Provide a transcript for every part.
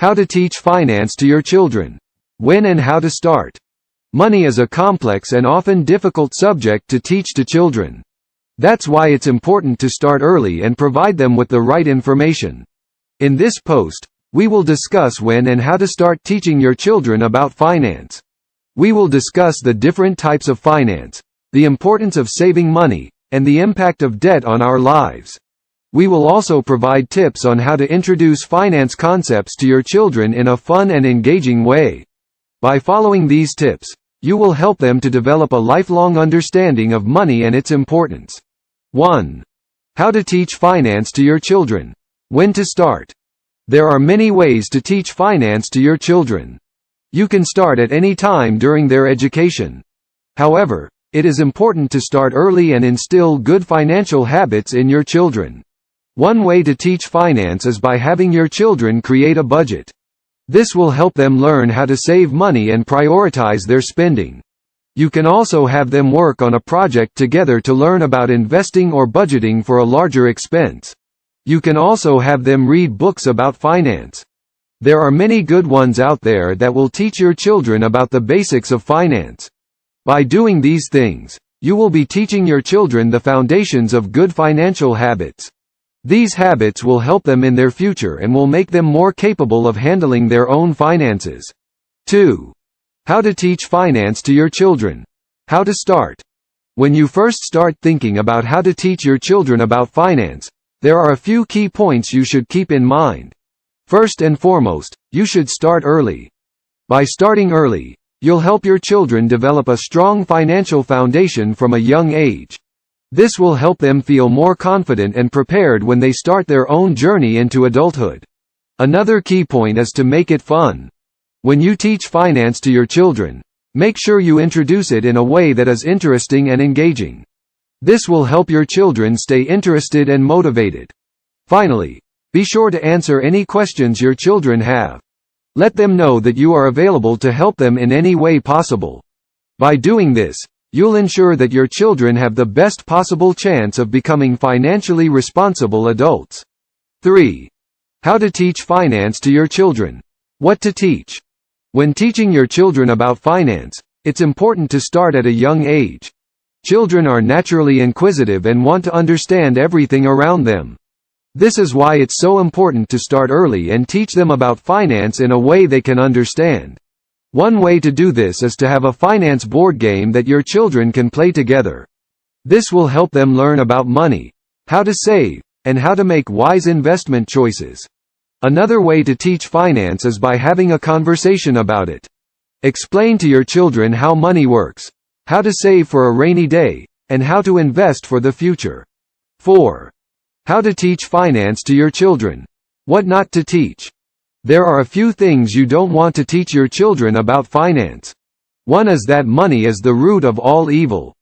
How to teach finance to your children. When and how to start. Money is a complex and often difficult subject to teach to children. That's why it's important to start early and provide them with the right information. In this post, we will discuss when and how to start teaching your children about finance. We will discuss the different types of finance, the importance of saving money, and the impact of debt on our lives. We will also provide tips on how to introduce finance concepts to your children in a fun and engaging way. By following these tips, you will help them to develop a lifelong understanding of money and its importance. 1. How to teach finance to your children. When to start. There are many ways to teach finance to your children. You can start at any time during their education. However, it is important to start early and instill good financial habits in your children. One way to teach finance is by having your children create a budget. This will help them learn how to save money and prioritize their spending. You can also have them work on a project together to learn about investing or budgeting for a larger expense. You can also have them read books about finance. There are many good ones out there that will teach your children about the basics of finance. By doing these things, you will be teaching your children the foundations of good financial habits. These habits will help them in their future and will make them more capable of handling their own finances. 2. How to teach finance to your children. How to start. When you first start thinking about how to teach your children about finance, there are a few key points you should keep in mind. First and foremost, you should start early. By starting early, you'll help your children develop a strong financial foundation from a young age. This will help them feel more confident and prepared when they start their own journey into adulthood. Another key point is to make it fun. When you teach finance to your children, make sure you introduce it in a way that is interesting and engaging. This will help your children stay interested and motivated. Finally, be sure to answer any questions your children have. Let them know that you are available to help them in any way possible. By doing this, you'll ensure that your children have the best possible chance of becoming financially responsible adults. 3. How to teach finance to your children. What to teach. When teaching your children about finance, it's important to start at a young age. Children are naturally inquisitive and want to understand everything around them. This is why it's so important to start early and teach them about finance in a way they can understand. One way to do this is to have a finance board game that your children can play together. This will help them learn about money, how to save, and how to make wise investment choices. Another way to teach finance is by having a conversation about it. Explain to your children how money works, how to save for a rainy day, and how to invest for the future. 4. How to teach finance to your children. What not to teach. There are a few things you don't want to teach your children about finance. One is that money is the root of all evil.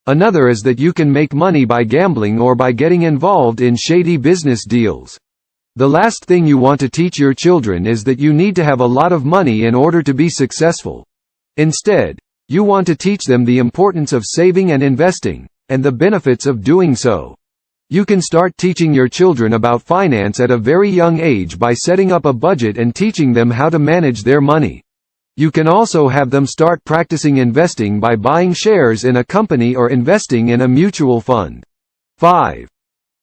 Another is that you can make money by gambling or by getting involved in shady business deals. The last thing you want to teach your children is that you need to have a lot of money in order to be successful. Instead, you want to teach them the importance of saving and investing, and the benefits of doing so. You can start teaching your children about finance at a very young age by setting up a budget and teaching them how to manage their money. You can also have them start practicing investing by buying shares in a company or investing in a mutual fund. 5.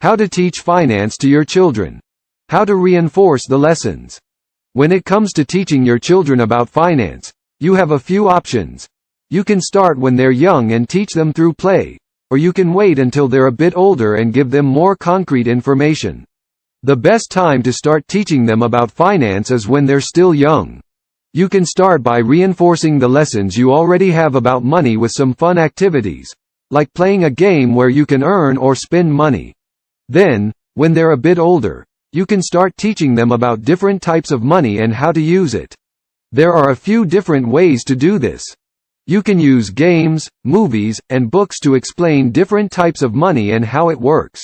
How to teach finance to your children. How to reinforce the lessons. When it comes to teaching your children about finance, you have a few options. You can start when they're young and teach them through play, or you can wait until they're a bit older and give them more concrete information. The best time to start teaching them about finance is when they're still young. You can start by reinforcing the lessons you already have about money with some fun activities, like playing a game where you can earn or spend money. Then, when they're a bit older, you can start teaching them about different types of money and how to use it. There are a few different ways to do this. You can use games, movies, and books to explain different types of money and how it works.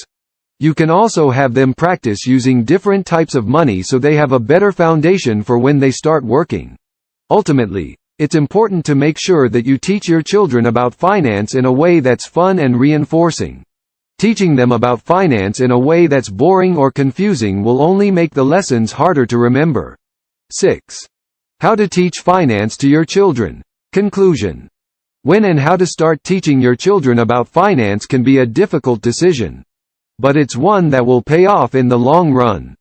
You can also have them practice using different types of money so they have a better foundation for when they start working. Ultimately, it's important to make sure that you teach your children about finance in a way that's fun and reinforcing. Teaching them about finance in a way that's boring or confusing will only make the lessons harder to remember. 6. How to teach finance to your children. Conclusion. When and how to start teaching your children about finance can be a difficult decision. But it's one that will pay off in the long run.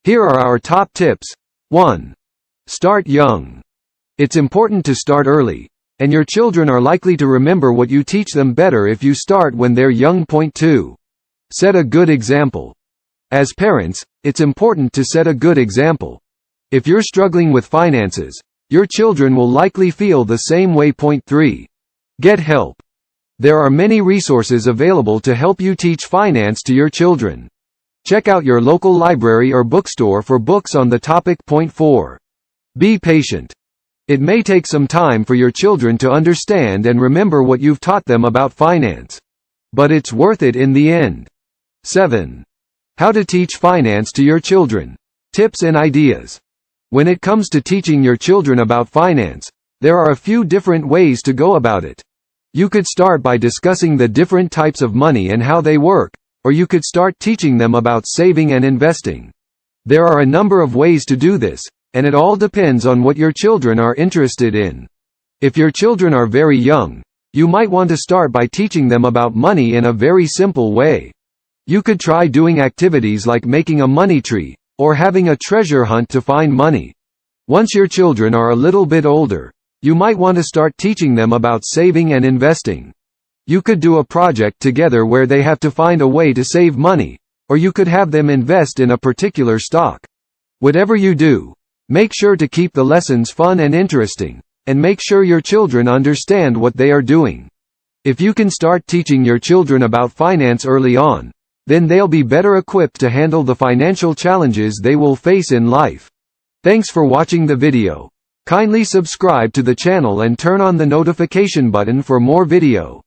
Here are our top tips. 1. Start young. It's important to start early, and your children are likely to remember what you teach them better if you start when they're young. 2. Set a good example. As parents, it's important to set a good example. If you're struggling with finances, your children will likely feel the same way. 3. Get help. There are many resources available to help you teach finance to your children. Check out your local library or bookstore for books on the topic. 4. Be patient. It may take some time for your children to understand and remember what you've taught them about finance. But it's worth it in the end. 7. How to teach finance to your children. Tips and ideas. When it comes to teaching your children about finance, there are a few different ways to go about it. You could start by discussing the different types of money and how they work, or you could start teaching them about saving and investing. There are a number of ways to do this, and it all depends on what your children are interested in. If your children are very young, you might want to start by teaching them about money in a very simple way. You could try doing activities like making a money tree, or having a treasure hunt to find money. Once your children are a little bit older, you might want to start teaching them about saving and investing. You could do a project together where they have to find a way to save money, or you could have them invest in a particular stock. Whatever you do, make sure to keep the lessons fun and interesting, and make sure your children understand what they are doing. If you can start teaching your children about finance early on, then they'll be better equipped to handle the financial challenges they will face in life. Thanks for watching the video. Kindly subscribe to the channel and turn on the notification button for more video.